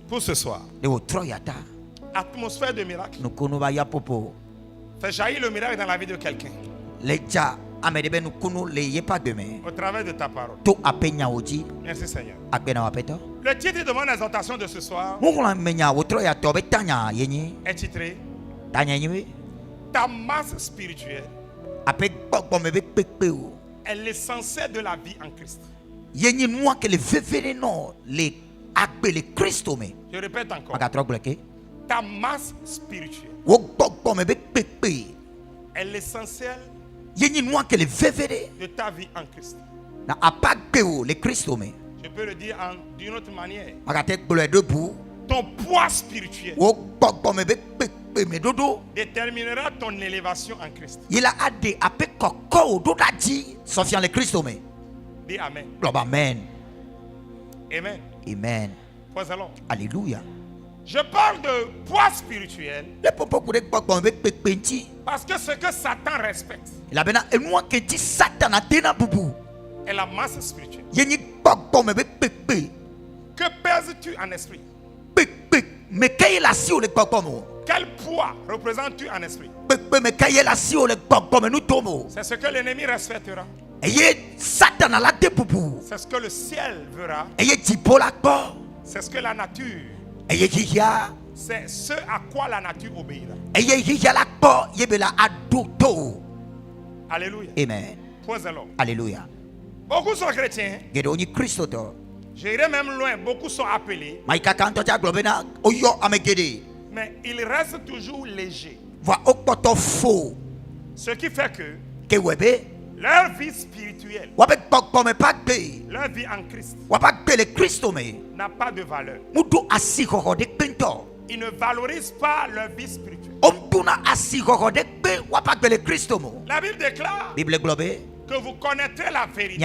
Pour ce soir, atmosphère de miracle. Fait jaillir le miracle dans la vie de quelqu'un. Au travers de ta parole. Merci Seigneur. Le titre de mon exhortation de ce soir est titré Ta masse spirituelle est l'essentiel de la vie en Christ. Je répète encore. Ta masse spirituelle est l'essentiel de ta vie en Christ. Je peux le dire d'une autre manière. Ton poids spirituel déterminera ton élévation en Christ. Dis Amen. Amen. Amen. Amen. Praise the Lord. Alléluia. Je parle de poids spirituel parce que ce que Satan respecte est la masse spirituelle. Que pèses-tu en esprit? Quel poids représentes-tu en esprit? C'est ce que l'ennemi respectera. C'est ce que le ciel verra. C'est ce que la nature. C'est ce à quoi la nature obéira. Alléluia. Amen. Praise the Lord. Alléluia. Beaucoup sont chrétiens. J'irai même loin. Beaucoup sont appelés. Mais ils restent toujours légers. Ce qui fait que leur vie spirituelle, leur vie en Christ, n'a pas de valeur. Ils ne valorisent pas leur vie spirituelle. La Bible déclare que vous connaîtrez la vérité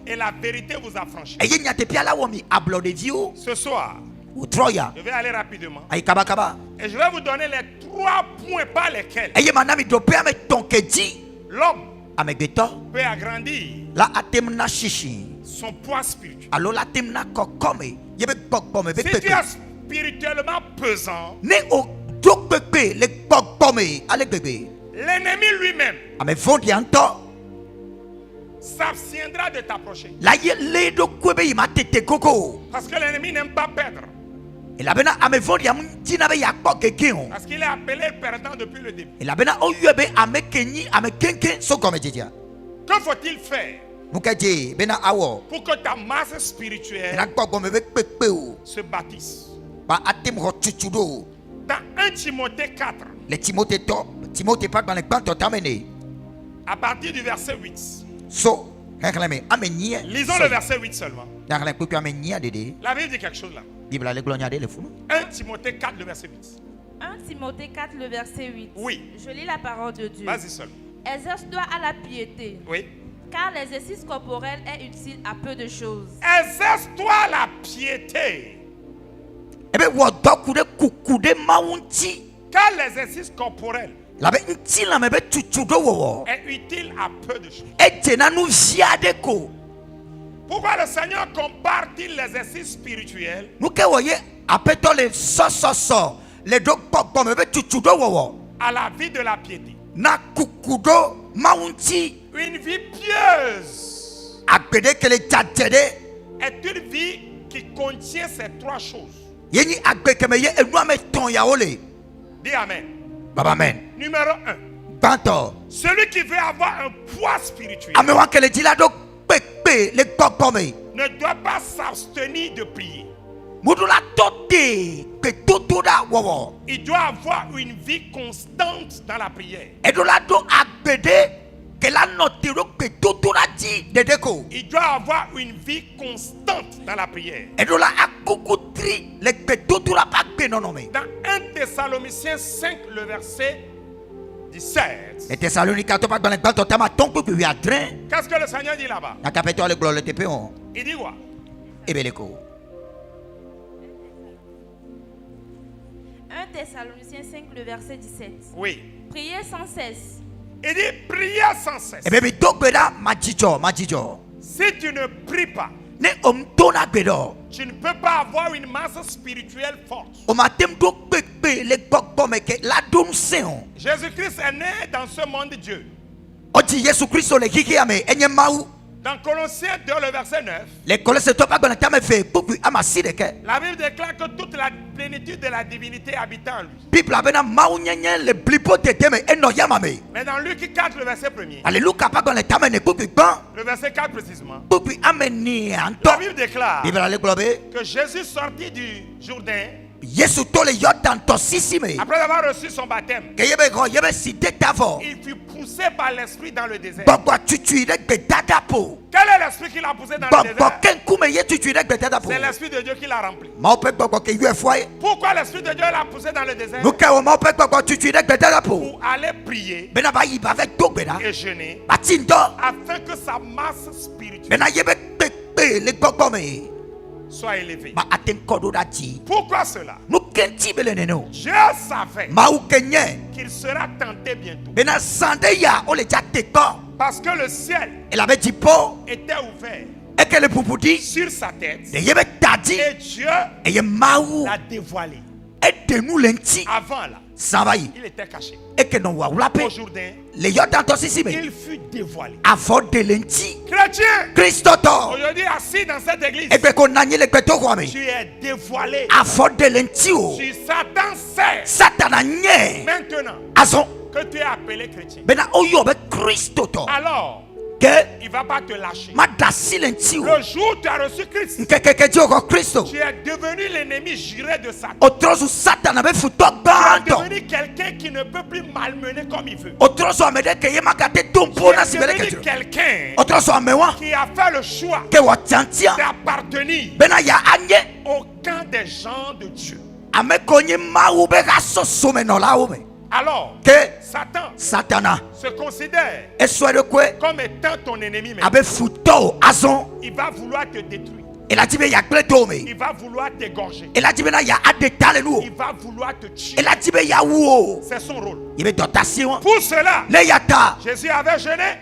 et la vérité vous affranchit. Ce soir, je vais aller rapidement et je vais vous donner les 3 points par lesquels l'homme peut agrandir son poids spirituel. Si tu es spirituellement pesant, l'ennemi lui-même s'abstiendra de t'approcher. Parce que l'ennemi n'aime pas perdre. Parce qu'il est appelé perdant depuis le début. Que faut-il faire pour que ta masse spirituelle se bâtisse? Dans 1 Timothée 4, à partir du verset 8. Lisons le verset 8 seulement. La Bible dit quelque chose là. 1 Timothée 4, le verset 8. 1 Timothée 4, le verset 8. Oui. Je lis la parole de Dieu. Vas-y seulement. Exerce-toi à la piété. Oui. Car l'exercice corporel est utile à peu de choses. Exerce-toi à la piété. Car l'exercice corporel est utile à peu de choses. Pourquoi le Seigneur compare-t-il l'exercice spirituel à la vie de la piété? Une vie pieuse est une vie qui contient ces 3 choses. Dis Amen. Numéro 1. Celui qui veut avoir un poids spirituel ne doit pas s'abstenir de prier. Il doit avoir une vie constante dans la prière. Il doit avoir une vie constante dans la prière. Dans 1 Thessaloniciens 5, le verset 17. Qu'est-ce que le Seigneur dit là-bas? Il dit quoi? 1 Thessaloniciens 5, le verset 17. Oui. Priez sans cesse. Il dit priez sans cesse. Si tu ne pries pas, Tu ne peux pas avoir une masse spirituelle forte. Jésus-Christ est né dans ce monde de Dieu. Dans Colossiens 2, le verset 9, la Bible déclare que toute la plénitude de la divinité habitait en lui. Mais dans Luc 4, le verset 1er, le verset 4 précisément, la Bible déclare que Jésus sortit du Jourdain après avoir reçu son baptême. Il fut poussé par l'esprit dans le désert. Quel est l'esprit qui l'a poussé dans le désert? C'est l'esprit de Dieu qui l'a rempli. Pourquoi l'esprit de Dieu l'a poussé dans le désert? Pour aller prier et jeûner afin que sa masse spirituelle soit élevée. Pourquoi cela? Dieu savait qu'il sera tenté bientôt. Parce que le ciel était ouvert sur sa tête et Dieu l'a dévoilé. Avant là, il était caché. Au Jourdain, il fut dévoilé. Chrétien, aujourd'hui assis dans cette église, tu es dévoilé. Si Satan sait maintenant que tu es appelé chrétien, alors il ne va pas te lâcher. Le jour où tu as reçu Christ, tu es devenu l'ennemi juré de Satan. Tu es devenu quelqu'un qui ne peut plus malmener comme il veut. Tu es devenu quelqu'un qui a fait le choix d'appartenir au camp des gens de Dieu. Alors, Satan se considère comme étant ton ennemi. Il va vouloir te détruire. Il va vouloir t'égorger. Il va vouloir te tuer. C'est son rôle. Pour cela, Jésus avait jeûné.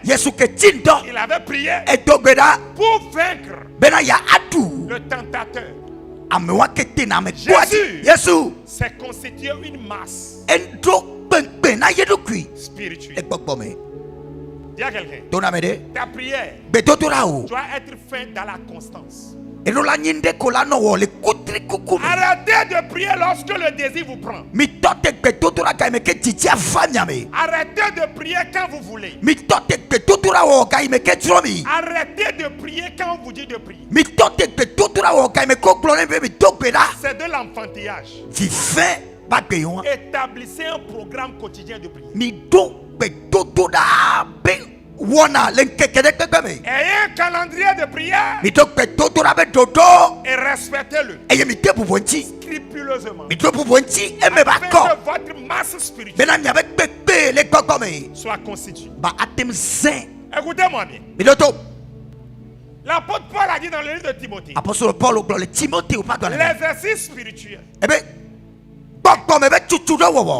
Il avait prié pour vaincre le tentateur. Jésus s'est constitué une masse spirituelle. Dis à quelqu'un, ta prière doit être faite dans la constance. Arrêtez de prier lorsque le désir vous prend. Arrêtez de prier quand vous voulez. Arrêtez de prier quand on vous dit de prier. C'est de l'enfantillage. Établissez un programme quotidien de prière. Ayez un calendrier de prière et respectez-le scrupuleusement afin que votre masse spirituelle soit constituée. Écoutez-moi bien. L'apôtre Paul a dit dans le livre de Timothée, l'exercice spirituel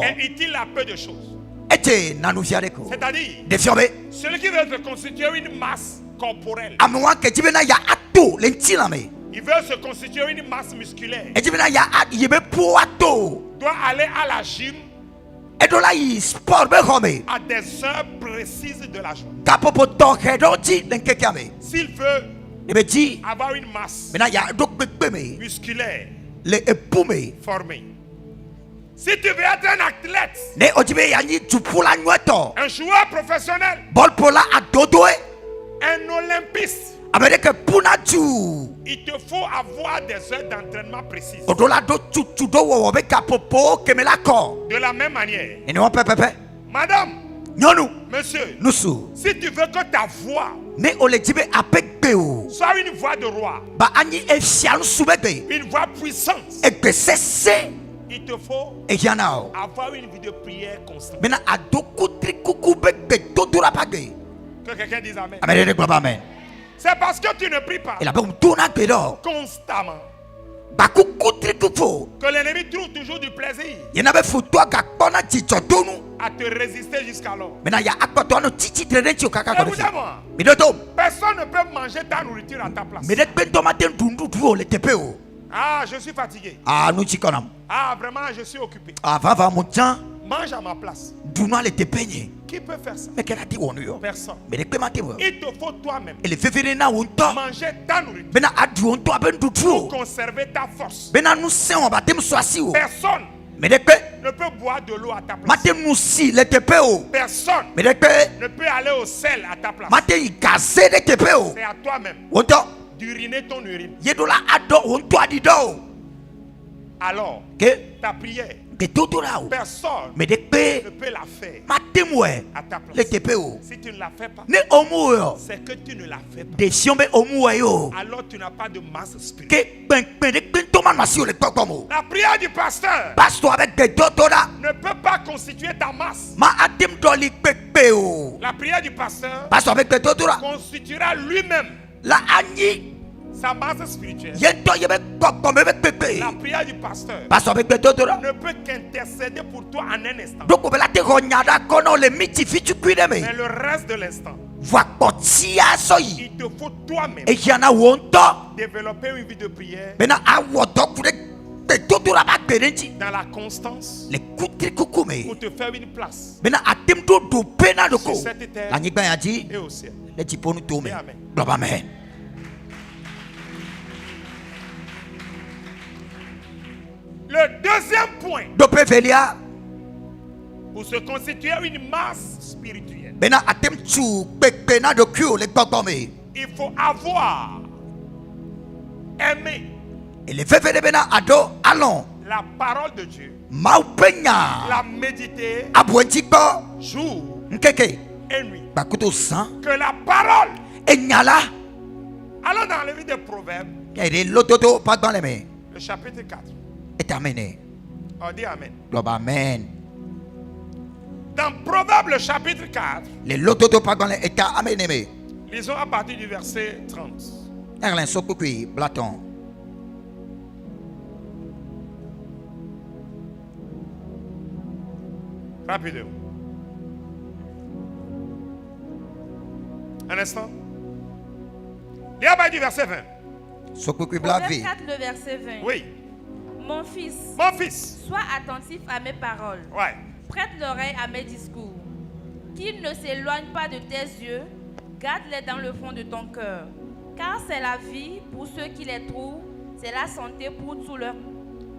est utile à peu de choses. C'est-à-dire, celui qui veut se constituer une masse corporelle, il veut se constituer une masse musculaire, doit aller à la gym à des heures précises de la journée. S'il veut avoir une masse musculaire formée. Si tu veux être un athlète, un joueur professionnel, un olympiste, il te faut avoir des heures d'entraînement précises. De la même manière, madame, monsieur, si tu veux que ta voix soit une voix de roi, une voix puissante, il te faut avoir une vie de prière constante. Que quelqu'un dise amen. C'est parce que tu ne pries pas constamment Que l'ennemi trouve toujours du plaisir à te résister jusqu'alors. Écoutez-moi. Personne ne peut manger ta nourriture à ta place. Ah, je suis fatigué. Ah, vraiment, je suis occupé. Mange à ma place. Qui peut faire ça? Personne. Il te faut toi-même manger ta nourriture pour conserver ta force. Personne ne peut boire de l'eau à ta place. Personne ne peut aller au sel à ta place. C'est à toi-même d'uriner ton urine. Alors, ta prière, personne ne peut la faire à ta place. Si tu ne la fais pas, c'est que tu ne la fais pas. Alors tu n'as pas de masse spirituelle. La prière du pasteur ne peut pas constituer ta masse. La prière du pasteur constituera lui-même sa masse spirituelle. La prière du pasteur ne peut qu'intercéder pour toi en un instant. Mais le reste de l'instant, il te faut toi-même développer une vie de prière dans la constance pour te faire une place sur cette terre et au ciel. Amen. Le deuxième point pour se constituer une masse spirituelle, il faut avoir aimé la parole de Dieu, la méditer jour et nuit. Que la parole, allons dans le livre de Proverbes, le chapitre 4. On dit Amen. Amen. Dans Proverbes le chapitre 4, lisons à partir du verset 30. Rapidement. Un instant. Lis à partir du verset 20. Proverbe 4, le verset 20. Oui. Mon fils, sois attentif à mes paroles. Ouais. Prête l'oreille à mes discours. Qu'ils ne s'éloignent pas de tes yeux, garde-les dans le fond de ton cœur. Car c'est la vie pour ceux qui les trouvent, c'est la santé pour tout leur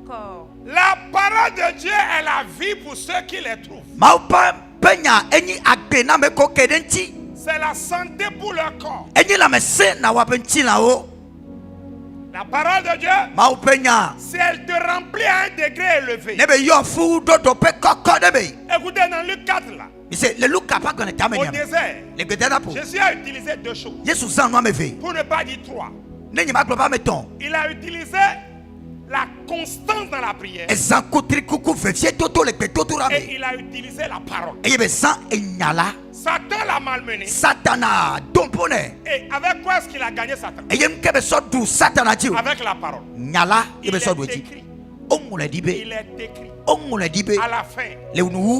corps. La parole de Dieu est la vie pour ceux qui les trouvent. C'est la santé pour leur corps. La parole de Dieu, si elle te remplit à un degré élevé. Écoutez, dans Luc 4 là, au désert, Jésus a utilisé deux choses. Pour ne pas dire trois. Il a utilisé la constance dans la prière. Et il a utilisé la parole. Satan l'a malmené. Et avec quoi est-ce qu'il a gagné Satan? Avec la parole. Il est écrit. À la fin,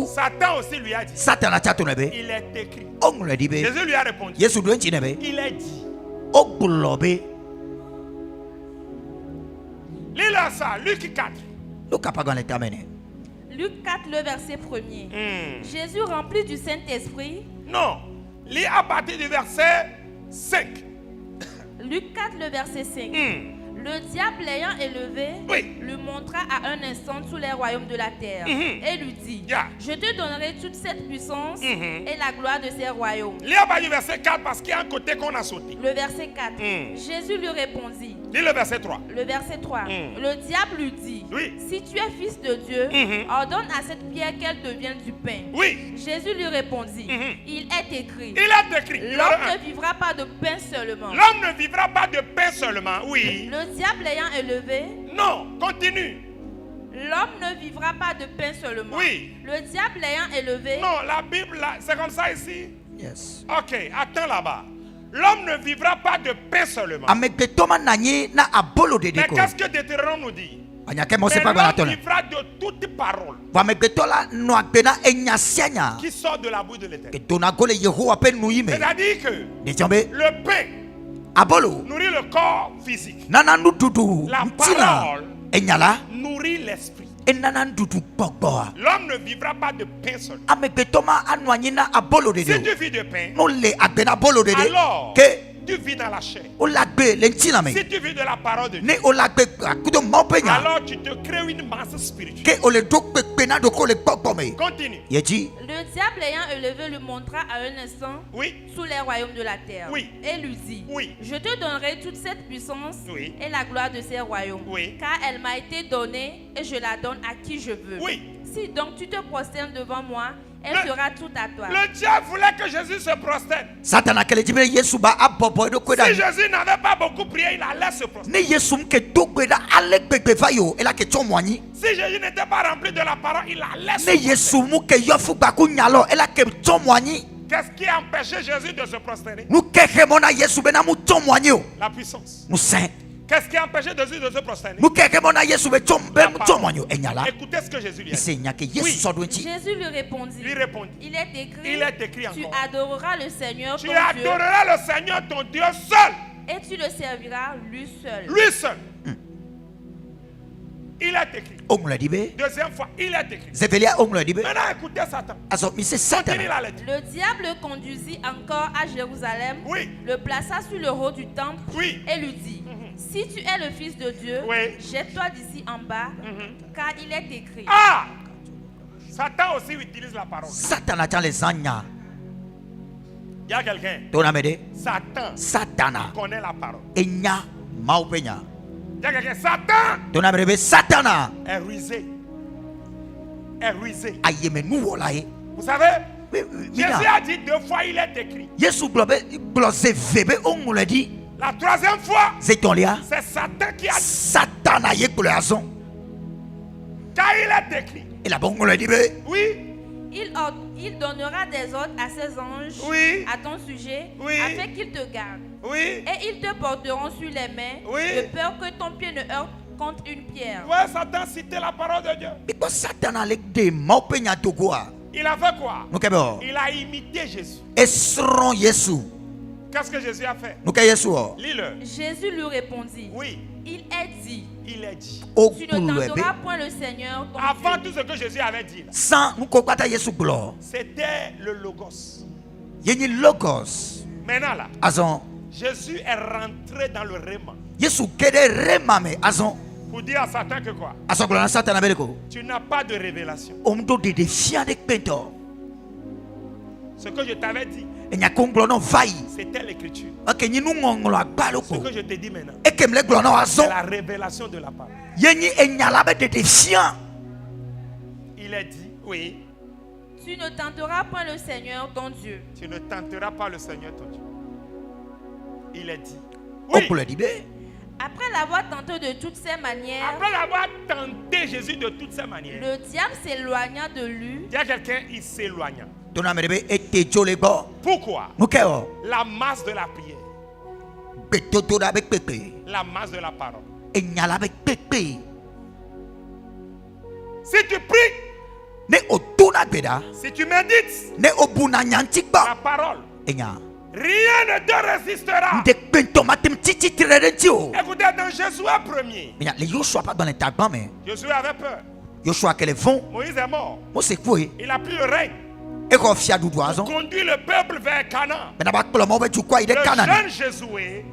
Satan aussi lui a dit. Il est écrit. Jésus lui a répondu. Il est dit. Lis-le ça, Luc 4. Luc 4, le verset 1er. Jésus rempli du Saint-Esprit. Non, lis à partir du verset 5. Luc 4, le verset 5. Le diable l'ayant élevé, lui montra à un instant tous les royaumes de la terre et lui dit, je te donnerai toute cette puissance et la gloire de ces royaumes. Lis à partir du verset 4 parce qu'il y a un côté qu'on a sauté. Le verset 4. Jésus lui répondit. Lis le verset 3. Le verset 3. Le diable lui dit, si tu es fils de Dieu, ordonne à cette pierre qu'elle devienne du pain. Jésus lui répondit, il est écrit. Il est écrit. L'homme ne vivra pas de pain seulement. L'homme ne vivra pas de pain seulement. Le diable l'ayant élevé. Non, continue. L'homme ne vivra pas de pain seulement. Le diable l'ayant élevé. Non, la Bible, c'est comme ça ici. Yes. Ok, attends là-bas. L'homme ne vivra pas de pain seulement. Mais qu'est-ce que Deutéronome nous dit? Mais l'homme vivra de toute parole qui sort de la bouche de l'Éternel. C'est-à-dire que le pain nourrit le corps physique. La parole nourrit l'esprit. L'homme ne vivra pas de pain seulement. Si tu vis de pain, alors tu vis dans la chair. Si tu vis de la parole de Dieu, alors tu te crées une masse spirituelle. Continue. Le diable ayant élevé le montra à un instant sous les royaumes de la terre. Et lui dit, je te donnerai toute cette puissance et la gloire de ces royaumes, car elle m'a été donnée et je la donne à qui je veux. Si donc tu te prosternes devant moi, elle sera tout à toi. Le diable voulait que Jésus se prosterne. Si Jésus n'avait pas beaucoup prié, il allait se prosterner. Si Jésus n'était pas rempli de la parole, il allait se prosterner. Qu'est-ce qui a empêché Jésus de se prosterner? La puissance. Qu'est-ce qui a empêché Jésus de se prosterner? Écoutez ce que Jésus lui a dit. Jésus lui répondit. Il est écrit encore. Tu adoreras le Seigneur ton Dieu. Tu adoreras le Seigneur ton Dieu seul. Et tu le serviras lui seul. Lui seul. Il est écrit. Deuxième fois, il est écrit. Maintenant écoutez Satan. Continue la lettre. Le diable le conduisit encore à Jérusalem. Le plaça sur le haut du temple. Et lui dit, si tu es le Fils de Dieu, jette-toi d'ici en bas, car il est écrit. Ah! Satan aussi utilise la parole. Il y a quelqu'un. Satan connaît la parole. Il y a quelqu'un. Satan est rusé. Vous savez, Jésus a dit 2 fois il est écrit. La 3e fois, c'est Satan qui a dit. Car il est écrit. Il donnera des ordres à ses anges à ton sujet afin qu'ils te gardent. Et ils te porteront sur les mains de peur que ton pied ne heurte contre une pierre. Satan citait la parole de Dieu. Il a fait quoi? Il a imité Jésus. Qu'est-ce que Jésus a fait? Lis-le. Jésus lui répondit. Il est dit. Tu ne tenteras point le Seigneur ton Avant Dieu. tout ce que Jésus avait dit, c'était le Logos. Maintenant là, Jésus est rentré dans le Réma. Pour dire à Satan que quoi? Tu n'as pas de révélation. Ce que je t'avais dit, c'était l'écriture. Ce que je te dis maintenant, c'est la révélation de la parole. Il est dit, tu ne tenteras point le Seigneur ton Dieu. Tu ne tenteras pas le Seigneur ton Dieu. Il est dit. Après l'avoir tenté de toutes ses manières, après l'avoir tenté Jésus de toutes ses manières, le diable s'éloigna de lui. Il y a quelqu'un, il s'éloigna. Pourquoi? La masse de la prière. La masse de la parole. Si tu pries, si tu médites la parole, rien ne te résistera. Écoutez, dans Josué 1er, Josué avait peur. Moïse est mort. Il a pris le règne. Il conduit le peuple vers Canaan. Le jeune Josué,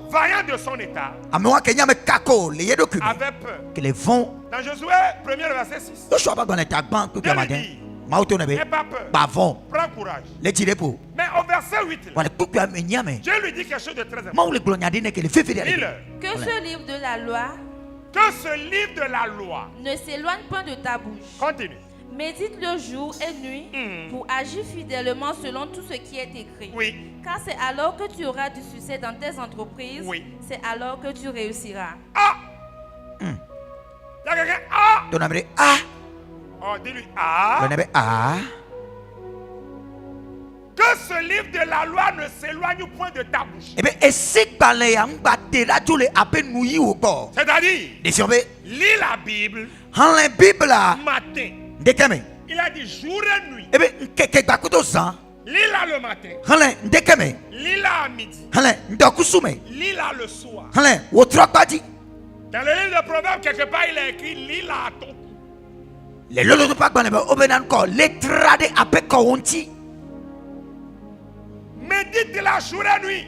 vaillant de son état, avait peur. Dans Josué 1er verset 6, Dieu lui dit, n'aie pas peur, prends courage. Mais au verset 8, Dieu lui dit quelque chose de très important. Que ce livre de la loi, ne s'éloigne point de ta bouche. Continue. Médite le jour et nuit pour agir fidèlement selon tout ce qui est écrit. Car c'est alors que tu auras du succès dans tes entreprises. C'est alors que tu réussiras. Il y a quelqu'un? Oh, dis-lui. Que ce livre de la loi ne s'éloigne point de ta bouche. C'est-à-dire, lis la Bible matin. Il a dit jour et nuit. Lis-la le matin. Lis-la à midi. Lis-la le soir. Dans le livre de Proverbes, quelque part, il a écrit lis-la à ton cou. Médite-la jour et nuit.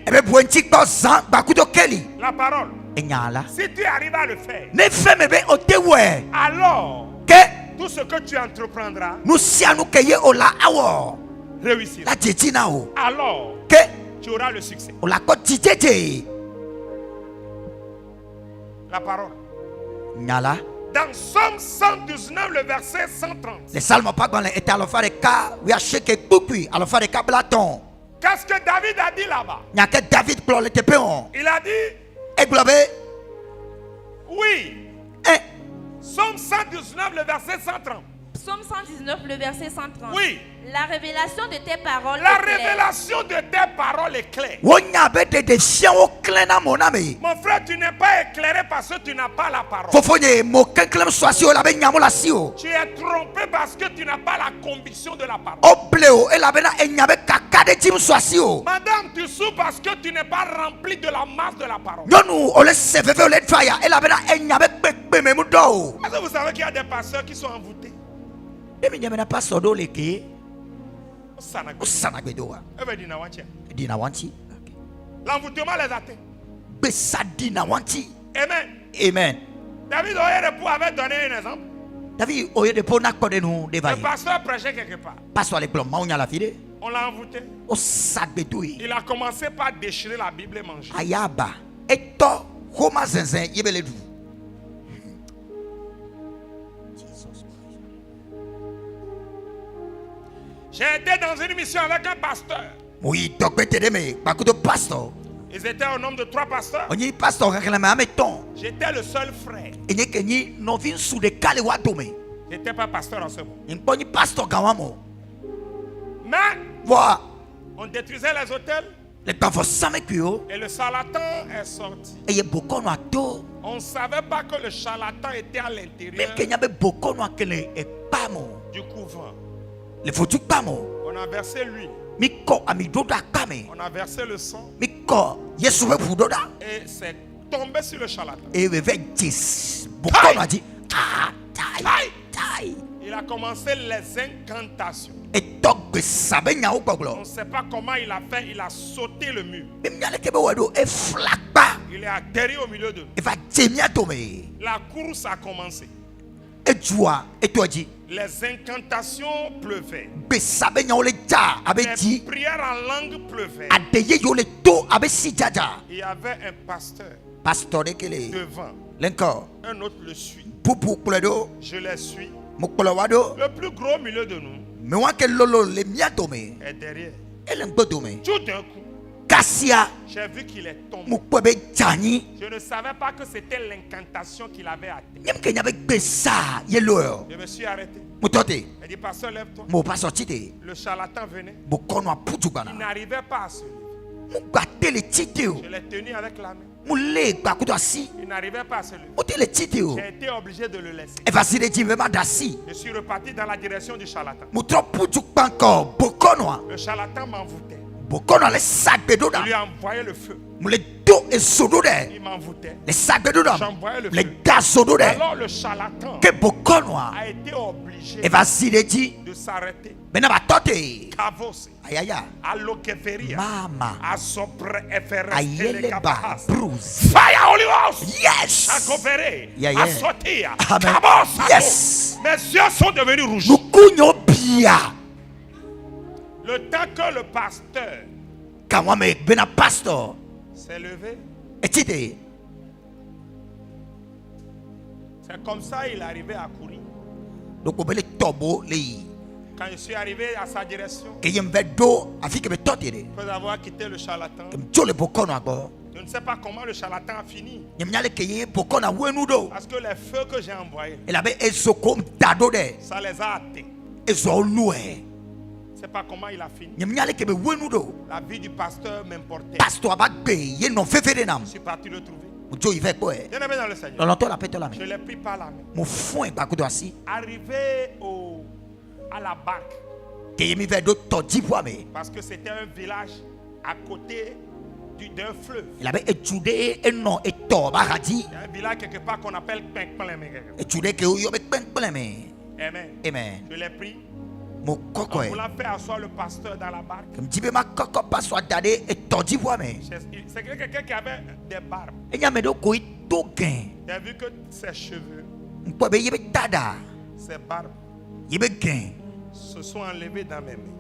La parole. Si tu arrives à le faire, alors tout ce que tu entreprendras réussira. Alors tu auras le succès. La parole. Dans Somme 119, le verset 130. Qu'est-ce que David a dit là-bas? Il a dit oui. Somme 119, le verset 130. Psaume 119, le verset 130. Oui. La révélation de tes paroles La est claire. révélation de tes paroles est claire. Mon frère, tu n'es pas éclairé parce que tu n'as pas la parole. Tu es trompé parce que tu n'as pas la conviction de la parole. Madame, tu souffres parce que tu n'es pas rempli de la masse de la parole. Est-ce que vous savez qu'il y a des pasteurs qui sont envoûtés? L'envoûtement les atteint. Amen. Amen. David Oyedepo avait donné un exemple. Le pasteur prêchait quelque part. On l'a envoûté. Il a commencé par déchirer la Bible et manger. J'ai été dans une mission avec un pasteur. Ils étaient au nombre de 3 pasteurs. J'étais le seul frère. J'étais pas pasteur en ce moment. Mais on détruisait les hôtels. Et le charlatan est sorti. On ne savait pas que le charlatan était à l'intérieur du couvent. On a versé l'huile. On a versé le sang. Et c'est tombé sur le charlatan. Il a commencé les incantations. On ne sait pas comment il a fait. Il a sauté le mur. Il est atterri au milieu de nous. La course a commencé. Les incantations pleuvaient. Les prières en langue pleuvaient. Il y avait un pasteur devant. Un autre le suit. Je les suis. Le plus gros au milieu de nous est derrière. Tout d'un coup, j'ai vu qu'il est tombé. Je ne savais pas que c'était l'incantation qu'il avait atteint. Je me suis arrêté. Il dit, pasteur, lève-toi. Le charlatan venait. Il n'arrivait pas à se lever. Je l'ai tenu avec la main. Il n'arrivait pas à se lever. J'ai été obligé de le laisser. Je suis reparti dans la direction du charlatan. Le charlatan m'envoûtait. Je lui ai envoyé le feu. Il m'envoûtait. J'envoyais le feu. Alors le charlatan a été obligé de s'arrêter. Kavose, Alokeveria, Asopre Everest, Fire Holy Ghost, yes, Agovere, Yeah, yeah. Asotia, Amen. Kabos, Yes. Mes yeux sont devenus rouges. Le temps que le pasteur s'est levé, c'est comme ça il arrivait à courir. Quand je suis arrivé à sa direction, après avoir quitté le charlatan, je ne sais pas comment le charlatan a fini. Parce que les feux que j'ai envoyés, ça les a atteints. sais pas comment il a fini. La vie du pasteur m'importait. Je suis parti le trouver. Bien aimé dans le Seigneur. Je l'ai pris par la main. Arrivé à la barque. Parce que c'était un village à côté d'un fleuve. Il y a un village quelque part qu'on appelle Penkpleme. Amen. Amen. Je l'ai pris. On l'a fait asseoir le pasteur dans la barque. C'est quelqu'un qui avait des barbes. J'ai vu que ses cheveux, ses barbes se sont enlevés dans mes mains.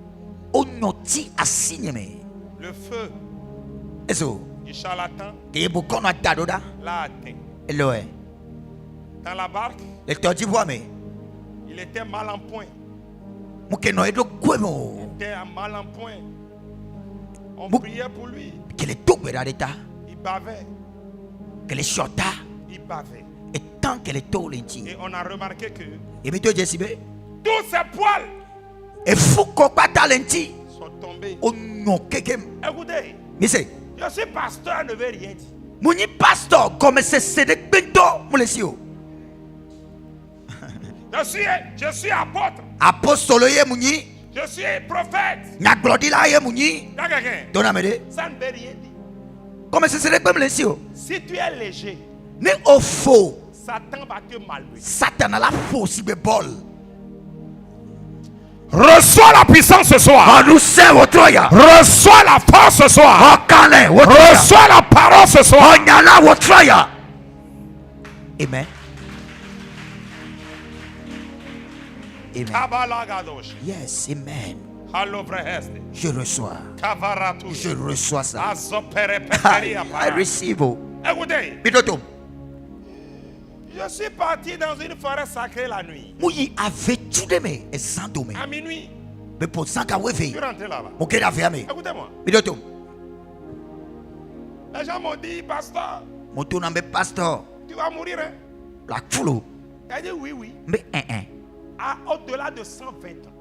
Le feu du charlatan l'a atteint. Dans la barque, il était mal en point. Il était mal en point. On priait pour lui. Il bavait. Il bavait. Et on a remarqué que tous ses poils sont tombés. Écoutez, je suis pasteur, ne veut rien dire. Je suis apôtre. Je suis prophète. Ça ne veut rien dire. Si tu es léger, Satan va te malmener. Reçois la puissance ce soir. Reçois la force ce soir. Reçois la parole ce soir. Amen. Yes, amen. Je reçois. Je reçois ça. I receive. Écoutez. Je suis parti dans une forêt sacrée la nuit. À minuit. Je suis rentré là-bas. Écoutez-moi. Les gens m'ont dit, pasteur, tu vas mourir, hein? Il dit oui. Au-delà de 120 ans.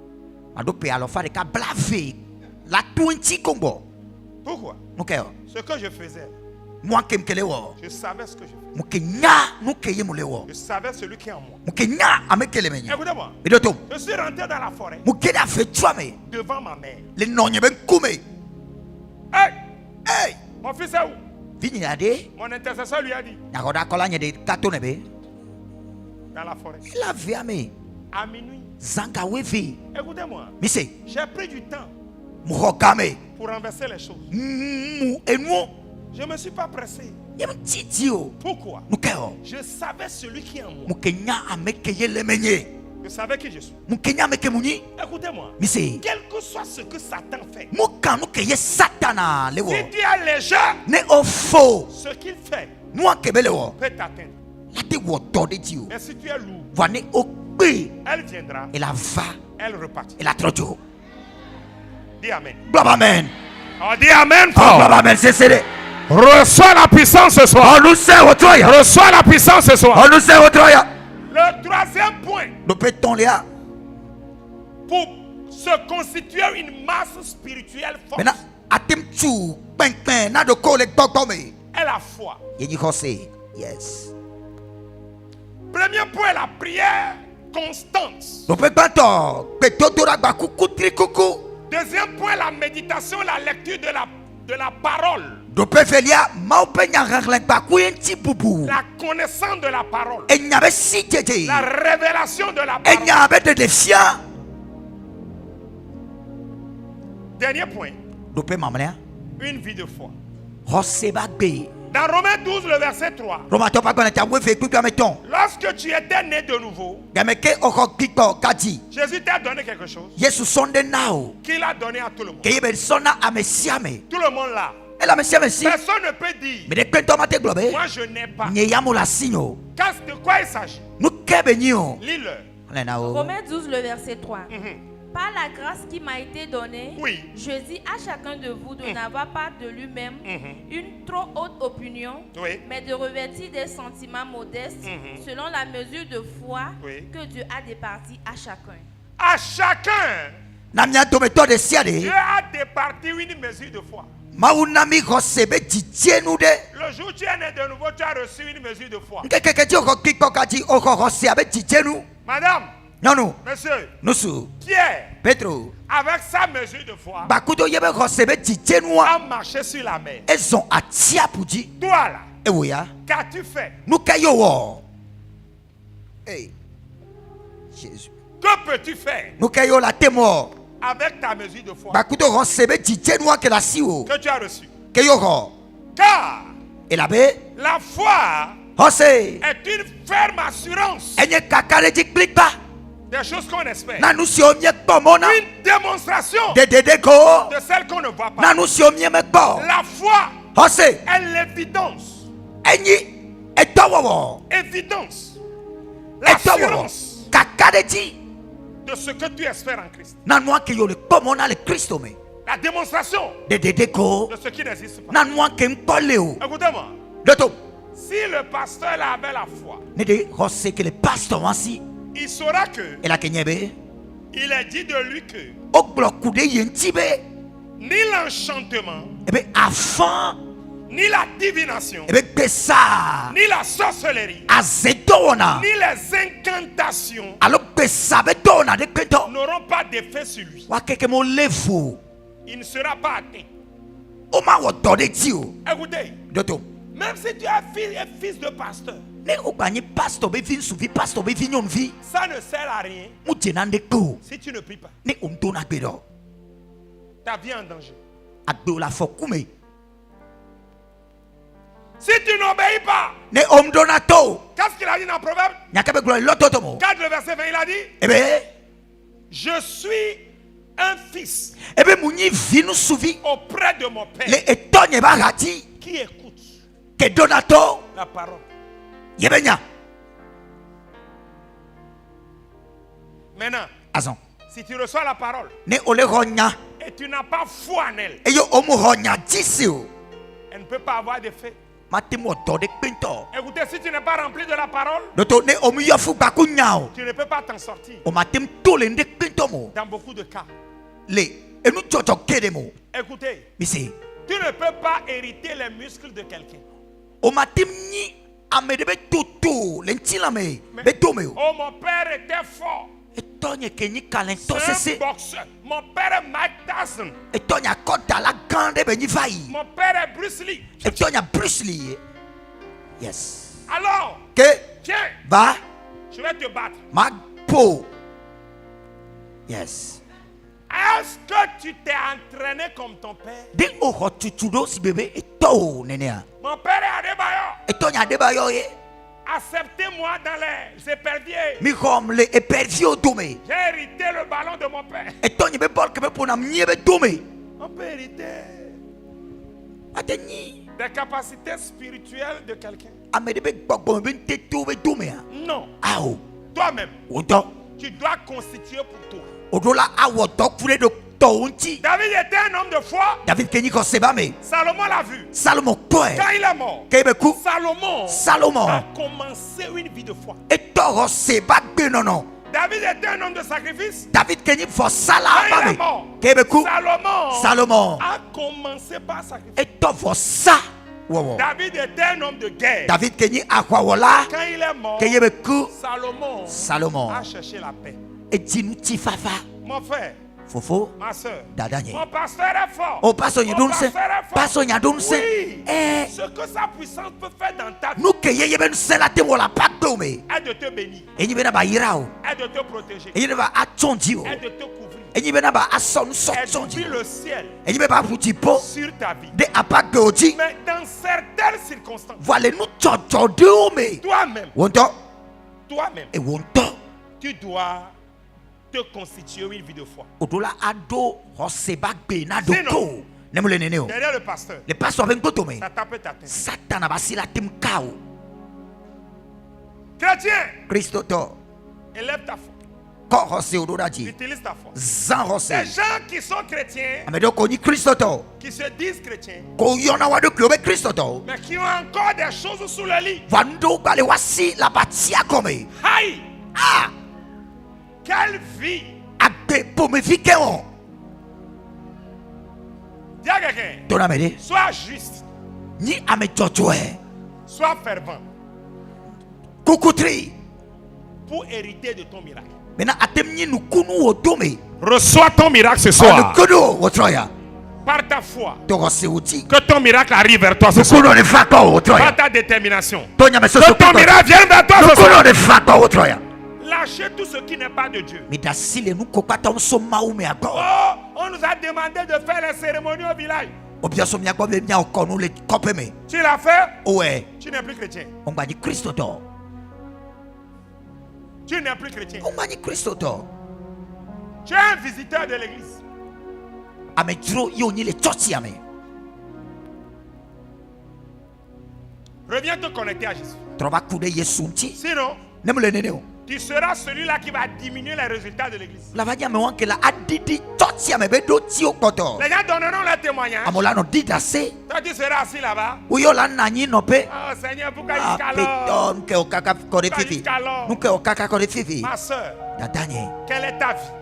Pourquoi? Ce que je faisais, je savais ce que je faisais. Je savais celui qui est en moi. Écoutez-moi. Je suis rentré dans la forêt devant ma mère. Hey! Mon fils est où? Mon intercesseur lui a dit. Dans la forêt. À minuit. Écoutez-moi. J'ai pris du temps pour renverser les choses. Je ne me suis pas pressé. Pourquoi? Je savais celui qui est en moi. Je savais qui je suis. Écoutez-moi. Quel que soit ce que Satan fait, si tu es léger, ce qu'il fait peut t'atteindre. Mais si tu es lourd, elle viendra, elle repartira. Dis Amen. Amen. Oh, dis Amen. Amen. Reçois la puissance ce soir. Reçois la puissance ce soir. Le troisième point. Pour se constituer une masse spirituelle forte est la foi. Yes. Premier point, la prière constante. Deuxième point, la méditation, la lecture de la parole. La connaissance de la parole. La révélation de la parole. Dernier point. Une vie de foi. Dans Romains 12, le verset 3. Lorsque tu étais né de nouveau, Jésus t'a donné quelque chose qu'il a donné à tout le monde. Tout le monde là. Personne ne peut dire moi je n'ai pas. De quoi il s'agit? Lis-le. Romains 12, le verset 3. Par la grâce qui m'a été donnée, je dis à chacun de vous de n'avoir pas de lui-même une trop haute opinion, mais de revêtir des sentiments modestes selon la mesure de foi que Dieu a départie à chacun. À chacun. Dieu a départi une mesure de foi. Le jour où tu es né de nouveau, tu as reçu une mesure de foi. Madame, monsieur, Pierre, avec sa mesure de foi, a marché sur la mer. Toi là, qu'as-tu fait? Jésus. Que peux-tu faire avec ta mesure de foi que tu as reçue? Car la foi est une ferme assurance des choses qu'on espère, une démonstration de celles qu'on ne voit pas. La foi est l'évidence, l'assurance de ce que tu espères en Christ. La démonstration de ce qui n'existe pas. Écoutez-moi. Si le pasteur avait la foi, il saura que il est dit de lui que ni l'enchantement, ni la divination, ni la sorcellerie, ni les incantations n'auront pas d'effet sur lui. Il ne sera pas atteint. Écoutez, même si tu es fils de pasteur, ça ne sert à rien si tu ne pries pas. Ta vie est en danger. Si tu n'obéis pas, qu'est-ce qu'il a dit dans Proverbe 4, le verset 20, il a dit, je suis un fils auprès de mon père qui écoute la parole. Maintenant, si tu reçois la parole et tu n'as pas foi en elle, elle ne peut pas avoir d'effet. Écoutez, si tu n'es pas rempli de la parole, tu ne peux pas t'en sortir. Dans beaucoup de cas. Écoutez, tu ne peux pas hériter les muscles de quelqu'un. Oh, mon père était fort. C'est un boxeur. Mon père est Mike Tyson. Mon père est Bruce Lee. Yes. Alors, tiens, je vais te battre. Yes. Est-ce que tu t'es entraîné comme ton père? Mon père est Adebayo. Acceptez-moi dans les éperviers. J'ai hérité le ballon de mon père. On peut hériter des capacités spirituelles de quelqu'un. Non. Toi-même, tu dois constituer pour toi. David était un homme de foi. Salomon l'a vu. Quand il est mort, Salomon a commencé une vie de foi. David était un homme de sacrifice. Quand il est mort, Salomon a commencé par sacrifice. David était un homme de guerre. Quand il est mort, Salomon a cherché la paix. Mon frère, Fofo, ma soeur, dadanye. mon pasteur est fort. Oh, pasteur Nyadunse. Oui, Eh. ce que sa puissance peut faire dans ta vie Nous que yeye ben sela te mola pakome. est de te bénir, Enyi bena ba yirao. est de te protéger, Enyi ba atonji o. est de te couvrir, Enyi bena ba ason est sotonji. d'ouvrir le ciel Enyi be ba putipo sur ta vie. de apake oji. Mais dans certaines circonstances, Voilà nous tchocho de ome. toi-même, Wonto e wonto. tu dois te constituer une vie de foi. Odola ado hoseba gbe na doko. Sinon, Nemule nene o. Derrière le pasteur, Le pasteur ben kotome. ça tape ta tête. Satan abasila tim kao. Chrétien, Christo to. élève ta foi. Ko hose odoraji. Utilise ta foi. Zan hose. Les gens qui sont chrétiens, Amedo koni Christo to. qui se disent chrétiens, Ko yona wado klobe Christo to. mais qui ont encore des choses sous le lit. Vando bale wasi la batia come. Aïe! Ah! Quelle vie! Abe po me fike on. Dis à quelqu'un. Sois juste. Ni amejojoe. Sois fervent. Kukutri. Pour hériter de ton miracle. Maintenant, atemni nukunu odome. Reçois ton miracle ce soir. Par ta foi. Que ton miracle arrive vers toi ce soir. Par ta détermination. Que ton miracle vienne vers toi ce soir. Lâchez tout ce qui n'est pas de Dieu. Oh, on nous a demandé de faire les cérémonies au village. Tu l'as fait? Ouais. Tu n'es plus chrétien. Tu n'es plus chrétien. Tu es un visiteur de l'église. Reviens te connecter à Jésus. Sinon, tu seras celui-là qui va diminuer les résultats de l'église. Les gens donneront leur témoignage. Toi, tu seras assis là-bas. Oh Seigneur, pourquoi il calore? Ma soeur, quelle est ta vie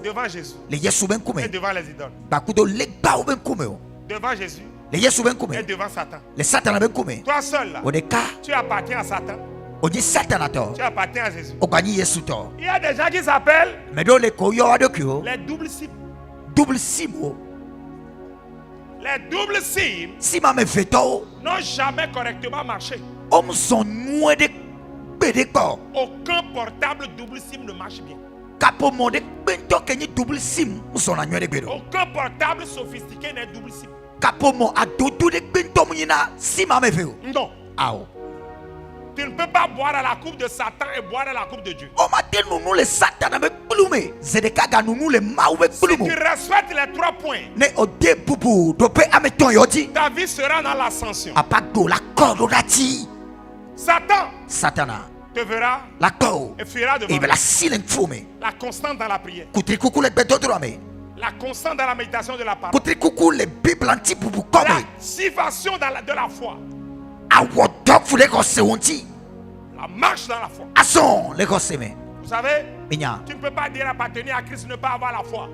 devant Jésus et devant les idoles? Devant Jésus et devant Satan. Toi seul là, tu appartiens à Satan. Tu appartiens à Jésus. Il y a des gens qui s'appellent les doubles cimes. Les doubles cimes n'ont jamais correctement marché. Aucun portable double sim ne marche bien. Aucun portable sophistiqué n'est double sim. Non. Tu ne peux pas boire à la coupe de Satan et boire à la coupe de Dieu. Si tu respectes les 3 points, ta vie sera dans l'ascension. Satan te verra et fuira devant. La constante dans la prière. La constante dans la méditation de la parole. L'activation de la foi. La marche dans la foi. Vous savez, tu ne peux pas dire appartenir à Christ, ne pas avoir la foi.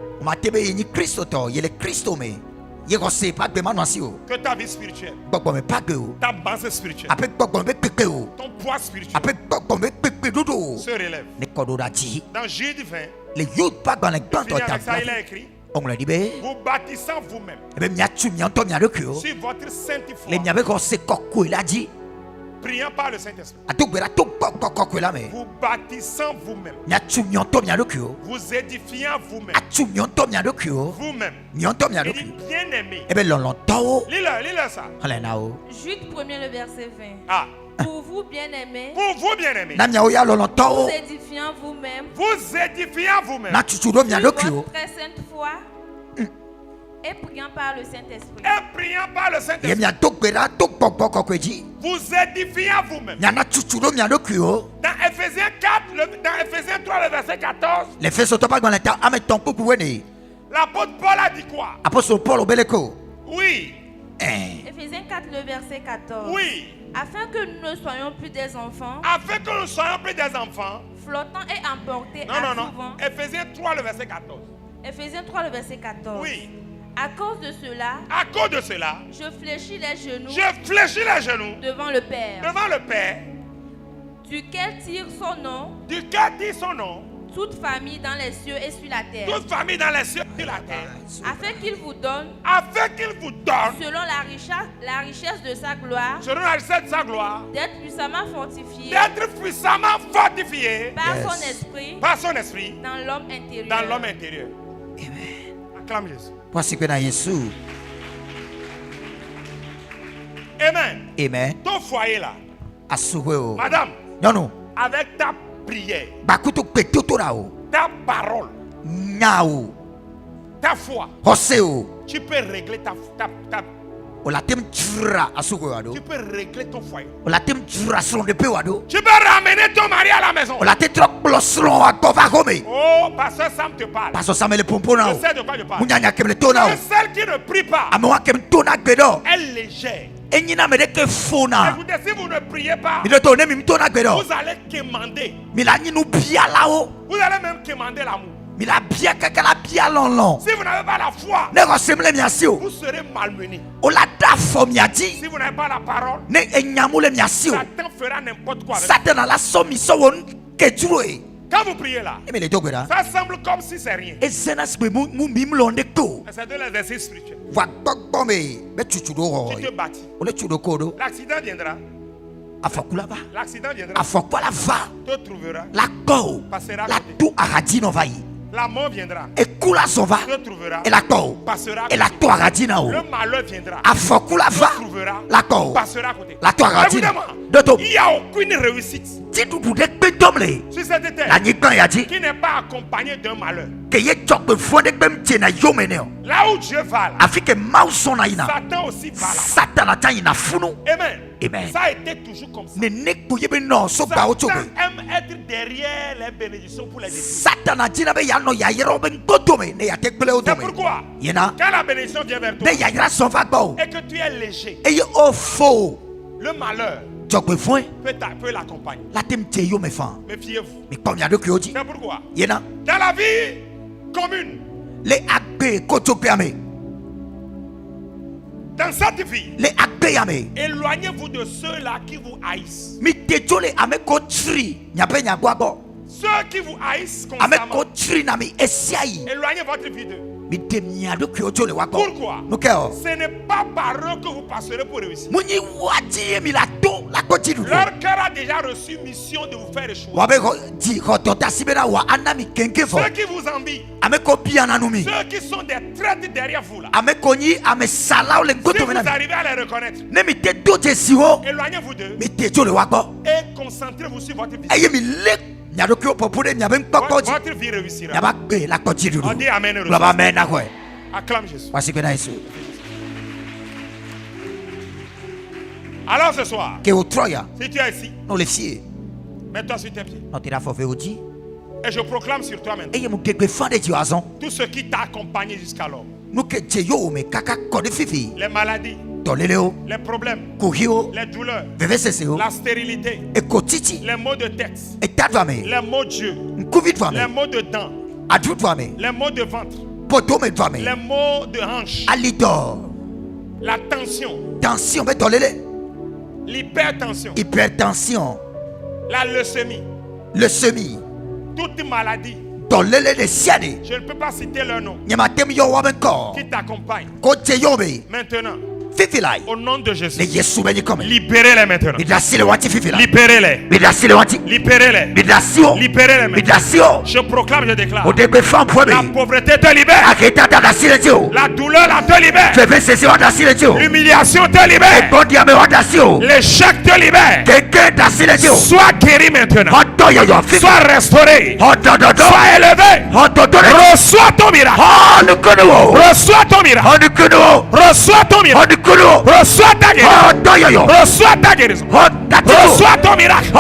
Que ta vie spirituelle, ta base spirituelle, ton poids spirituel se relève. Dans Jude 20, il a écrit: vous bâtissant vous-même sur votre sainte foi, priant par le Saint-Esprit. Vous bâtissant vous-même, vous édifiant vous-même. Vous-même. Il dit bien-aimé. Lis-le ça. Jude 1er, le verset 20. Ah. Pour vous bien-aimés, vous édifiant vous-même, sur votre très sainte foi, et priant par le Saint-Esprit. Vous édifiant vous-même. Dans Ephésiens 4, dans Ephésiens 3, le verset 14, l'apôtre Paul a dit quoi? Oui. Ephésiens 4, le verset 14. Oui. Afin que nous ne soyons plus des enfants. Flottants et emportés à tout vent. Ephésiens 3, le verset 14. Ephésiens 3, le verset 14. Oui. À cause de cela, je fléchis les genoux devant le Père, duquel tire son nom, toute famille dans les cieux et sur la terre, afin qu'il vous donne, selon la richesse de sa gloire, d'être puissamment fortifié, par son esprit, dans l'homme intérieur. Amen. Acclame Jésus. Amen. Ton foyer là, madame, avec ta prière, ta parole, ta foi, tu peux régler tu peux régler ton foyer. Tu peux ramener ton mari à la maison. Oh, pasteur Sam te parle. Je sais de quoi je parle. Et celle qui ne prie pas, elle légère. Écoutez, si vous ne priez pas, vous allez quémander. Vous allez même quémander l'amour. Si vous n'avez pas la foi, vous serez malmené. Si vous n'avez pas la parole, Satan fera n'importe quoi avec vous. Quand vous priez là, ça semble comme si c'est rien. C'est de l'exercice spirituel. Tu te bâtis. L'accident viendra. L'accident viendra. Te trouvera. Passera à côté. La mort viendra. Te trouvera. Passera à côté. Le malheur viendra. Te trouvera. Passera à côté. Écoutez-moi, il n'y a aucune réussite sur cette terre qui n'est pas accompagnée d'un malheur. Là où Dieu va là, Satan aussi va là. Amen. Amen. Ça a été toujours comme ça. Satan aime être derrière les bénédictions pour les détruire. C'est pourquoi quand la bénédiction vient vers toi et que tu es léger, le malheur peut l'accompagner. Méfiez-vous. C'est pourquoi dans la vie commune, dans cette vie, éloignez-vous de ceux-là qui vous haïssent. Ceux qui vous haïssent constamment, éloignez votre vie d'eux. Pourquoi? Ce n'est pas par eux que vous passerez pour réussir. Leur cœur a déjà reçu mission de vous faire échouer. Ceux qui vous envient, ceux qui sont des traîtres derrière vous là, si vous arrivez à les reconnaître, éloignez-vous d'eux et concentrez-vous sur votre vie. Votre vie réussira. On dit amen. Acclame Jésus. Alors ce soir, si tu es ici, mets-toi sur tes pieds. Et je proclame sur toi maintenant tout ce qui t'a accompagné jusqu'alors. Les maladies, les problèmes, les douleurs, la stérilité, les maux de tête, les maux d'yeux, les maux de dents, les maux de ventre, les maux de hanches, la tension, l'hypertension, la leucémie, toute maladie. Je ne peux pas citer leur nom qui t'accompagne maintenant. Au nom de Jésus, libérez-les maintenant. Libérez-les. Libérez-les. Libérez-les maintenant. Je proclame, je déclare. La pauvreté te libère. La douleur te libère. L'humiliation te libère. L'échec te libère. Sois guéri maintenant. Sois restauré. Sois élevé. Reçois ton miracle. Reçois ton miracle. Reçois ton miracle. Reçois ta guérison. Reçois ta guérison. Reçois ton miracle.